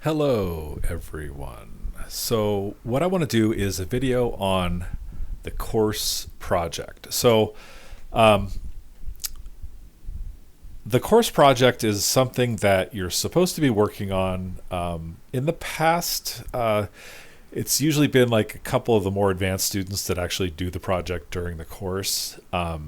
Hello, everyone. So what I want to do is a video on the course project. Um, the course project is something that you're supposed to be working on. In the past, it's usually been like a couple of the more advanced students that actually do the project during the course. But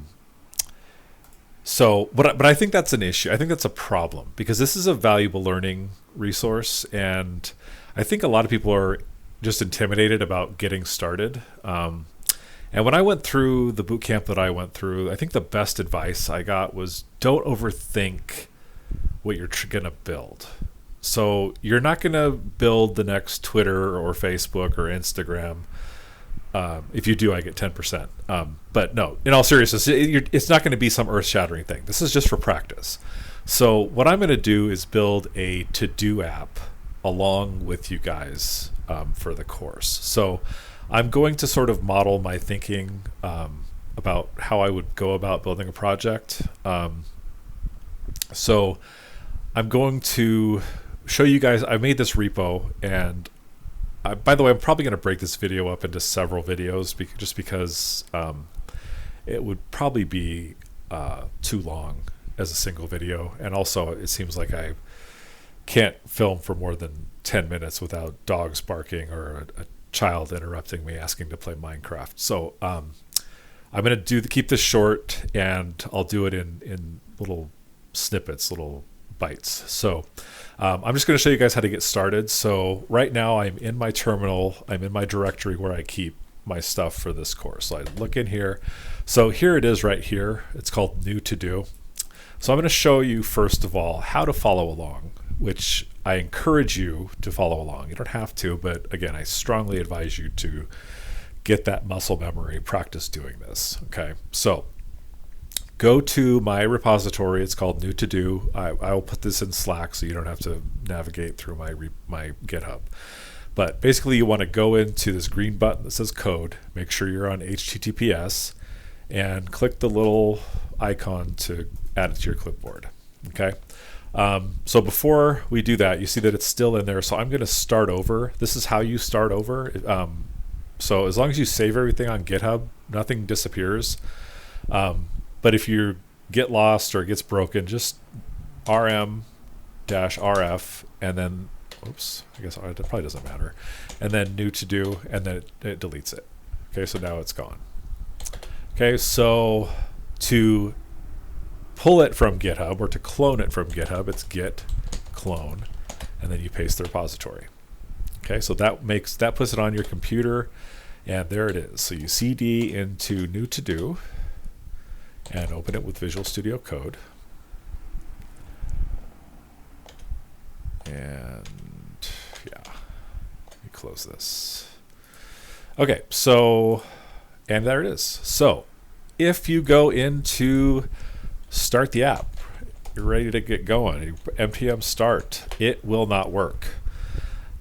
I think that's an issue. I think that's a problem because this is a valuable learning resource, and I think a lot of people are just intimidated about getting started. And when I went through the boot camp that I went through, I think the best advice I got was don't overthink what you're going to build. So you're not going to build the next Twitter or Facebook or Instagram. If you do, I get 10%. But no, in all seriousness, it's not going to be some earth-shattering thing. This is just for practice. So what I'm going to do is build a to-do app along with you guys for the course. So I'm going to sort of model my thinking about how I would go about building a project. So I'm going to show you guys, I made this repo, and by the way, I'm probably going to break this video up into several videos just because it would probably be too long as a single video. And also, it seems like I can't film for more than 10 minutes without dogs barking or a child interrupting me asking to play Minecraft. So I'm going to keep this short, and I'll do it in little snippets, little bites. So I'm just going to show you guys how to get started. So right now I'm in my terminal. I'm in my directory where I keep my stuff for this course. So I look in here. So here it is right here. It's called New To Do. So I'm going to show you first of all how to follow along, which I encourage you to follow along. You don't have to, but again, I strongly advise you to get that muscle memory, practice doing this. Okay, so go to my repository. It's called New To Do. I will put this in Slack so you don't have to navigate through my GitHub. But basically, you want to go into this green button that says code. Make sure you're on HTTPS and click the little icon to add it to your clipboard. Okay. So before we do that, you see that it's still in there. So I'm going to start over. This is how you start over. So as long as you save everything on GitHub, nothing disappears. But if you get lost or it gets broken, just rm-rf and then, oops, I guess it probably doesn't matter. And then New To Do, and then it deletes it. Okay, so now it's gone. Okay, so to pull it from GitHub or to clone it from GitHub, it's git clone, and then you paste the repository. Okay, so that puts it on your computer, and there it is. So you cd into New To Do and open it with Visual Studio Code. And yeah, let me close this. Okay, so, and there it is. So if you go into start the app, you're ready to get going, npm start, it will not work.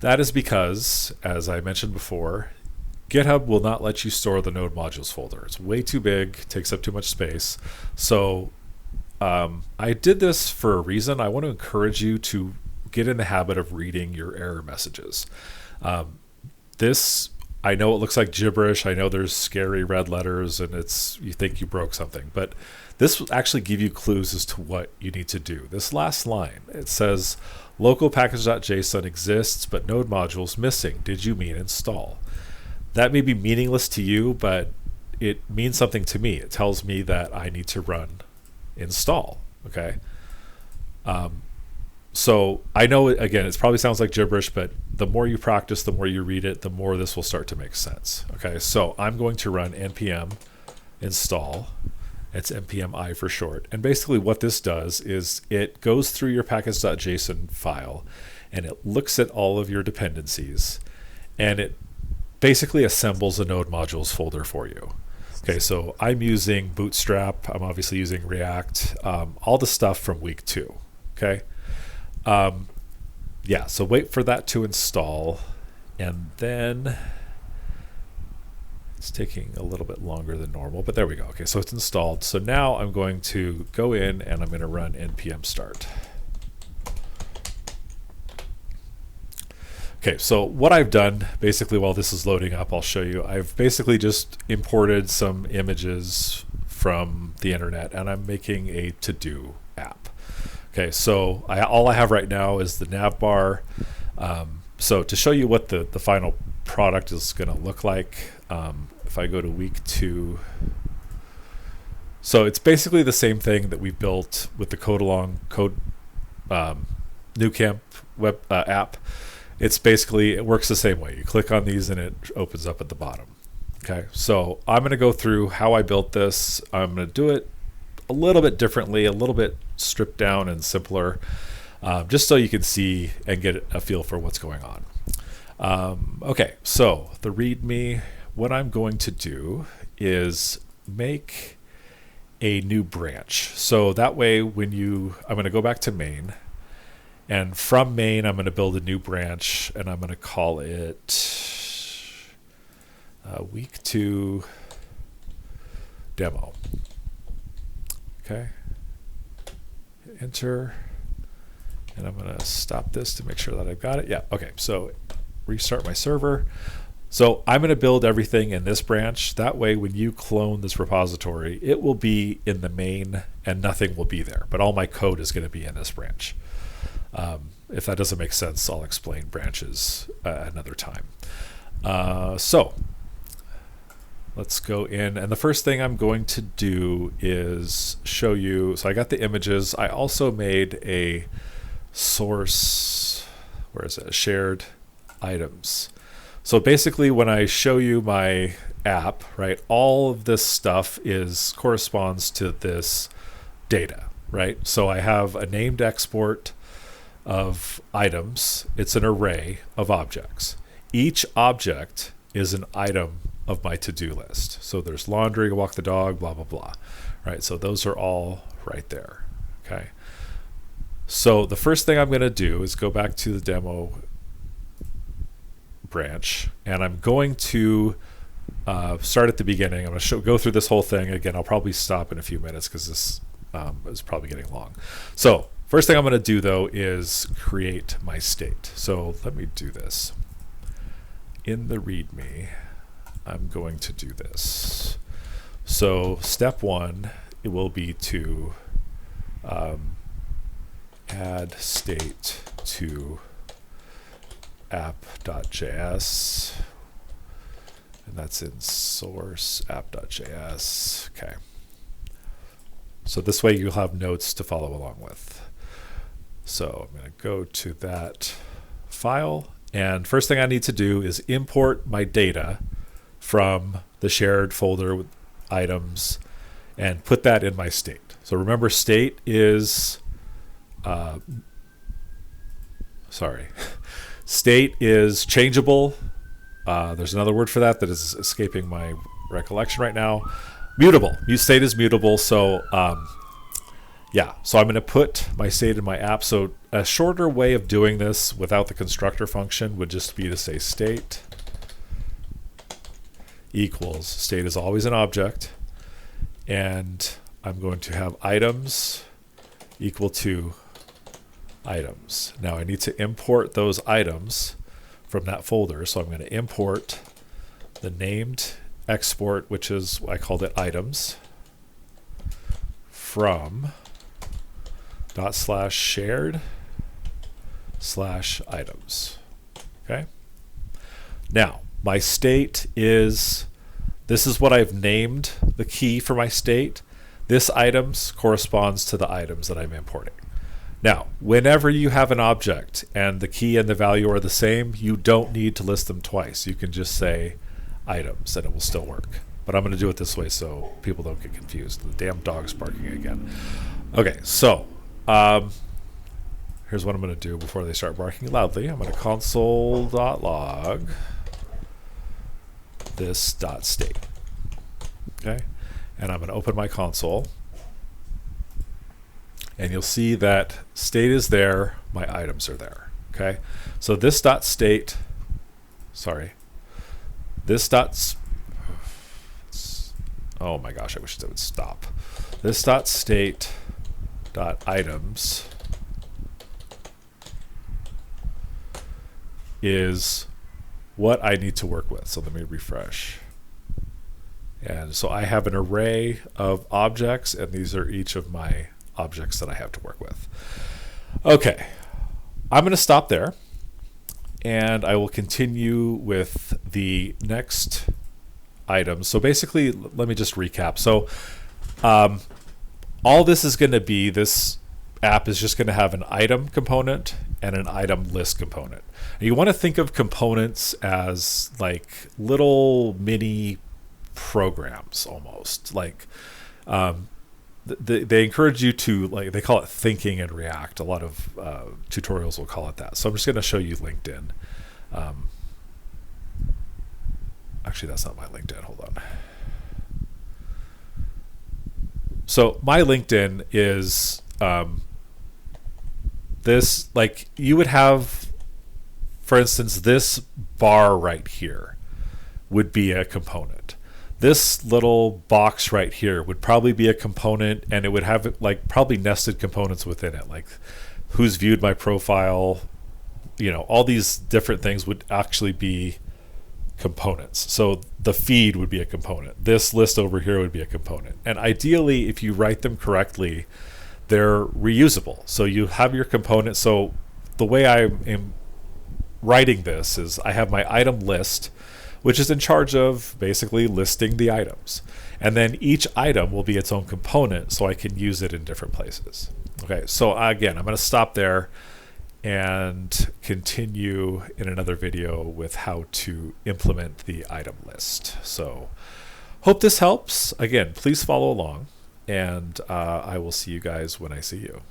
That is because, as I mentioned before, GitHub will not let you store the node modules folder. It's way too big, takes up too much space. So I did this for a reason. I want to encourage you to get in the habit of reading your error messages. This, I know it looks like gibberish. I know there's scary red letters and you think you broke something, but this will actually give you clues as to what you need to do. This last line, it says, local package.json exists, but node modules missing. Did you mean install? That may be meaningless to you, but it means something to me. It tells me that I need to run install. Okay. So I know, again, it probably sounds like gibberish, but the more you practice, the more you read it, the more this will start to make sense. Okay. So I'm going to run npm install. It's npm I for short. And basically what this does is it goes through your package.json file and it looks at all of your dependencies and it basically assembles a node modules folder for you. Okay, so I'm using Bootstrap. I'm obviously using React, all the stuff from week 2. Okay. Yeah, so wait for that to install, and then it's taking a little bit longer than normal, but there we go. Okay, so it's installed. So now I'm going to go in and I'm going to run npm start. Okay, so what I've done basically while this is loading up, I'll show you. I've basically just imported some images from the internet and I'm making a to-do app. Okay, so all I have right now is the nav bar. So to show you what the final product is going to look like, if I go to week 2, so it's basically the same thing that we built with the Code NuCamp web app. It works the same way. You click on these and it opens up at the bottom. Okay, so I'm going to go through how I built this. I'm going to do it a little bit differently, a little bit stripped down and simpler, just so you can see and get a feel for what's going on. Okay, so the README, what I'm going to do is make a new branch. So that way I'm going to go back to main. And from main, I'm going to build a new branch, and I'm going to call it week 2 demo. Okay. Hit enter. And I'm going to stop this to make sure that I've got it. Yeah, okay. So restart my server. So I'm going to build everything in this branch. That way, when you clone this repository, it will be in the main and nothing will be there. But all my code is going to be in this branch. If that doesn't make sense, I'll explain branches another time. So let's go in. And the first thing I'm going to do is show you. So I got the images. I also made a source. Where is it? Shared items. So basically, when I show you my app, right, all of this stuff corresponds to this data, right? So I have a named export of items. It's an array of objects. Each object is an item of my to-do list. So there's laundry, walk the dog, blah, blah, blah. Right? So those are all right there. Okay. So the first thing I'm going to do is go back to the demo branch, and I'm going to start at the beginning. I'm going to go through this whole thing. Again, I'll probably stop in a few minutes because this is probably getting long. So first thing I'm going to do, though, is create my state. So let me do this. In the README, I'm going to do this. So step 1, it will be to add state to app.js. And that's in source app.js. Okay. So this way you'll have notes to follow along with. So I'm going to go to that file, and first thing I need to do is import my data from the shared folder with items and put that in my state. So remember, state is state is changeable. There's another word for that is escaping my recollection right now. Mutable. State is mutable. So yeah, so I'm going to put my state in my app. So a shorter way of doing this without the constructor function would just be to say state equals, state is always an object, and I'm going to have items equal to items. Now I need to import those items from that folder. So I'm going to import the named export, which is, I called it items, from /shared/items. Okay. Now my state is, this is what I've named the key for my state. This items corresponds to the items that I'm importing. Now, whenever you have an object and the key and the value are the same, you don't need to list them twice. You can just say items and it will still work. But I'm going to do it this way so people don't get confused. The damn dog's barking again. Okay, so here's what I'm going to do before they start barking loudly. I'm going to console.log this.state. Okay, and I'm going to open my console. And you'll see that state is there, my items are there. Okay, so this dot state, oh my gosh, I wish it would stop. This dot state dot items is what I need to work with. So let me refresh. And so I have an array of objects, and these are each of my objects that I have to work with. Okay, I'm going to stop there, and I will continue with the next item. So basically, let me just recap. So all this is going to be, this app is just going to have an item component and an item list component. And you want to think of components as like little mini programs almost. Like they encourage you to, like, they call it thinking in React. A lot of tutorials will call it that. So I'm just going to show you LinkedIn. Actually, that's not my LinkedIn. Hold on. So my LinkedIn is this, like, you would have, for instance, this bar right here would be a component. This little box right here would probably be a component, and it would have like probably nested components within it, like who's viewed my profile, you know, all these different things would actually be components. So the feed would be a component. This list over here would be a component. And ideally, if you write them correctly, they're reusable. So you have your component. So the way I am writing this is I have my item list, which is in charge of basically listing the items. And then each item will be its own component, so I can use it in different places. Okay, so again, I'm going to stop there and continue in another video with how to implement the item list. So hope this helps. Again, please follow along, and I will see you guys when I see you.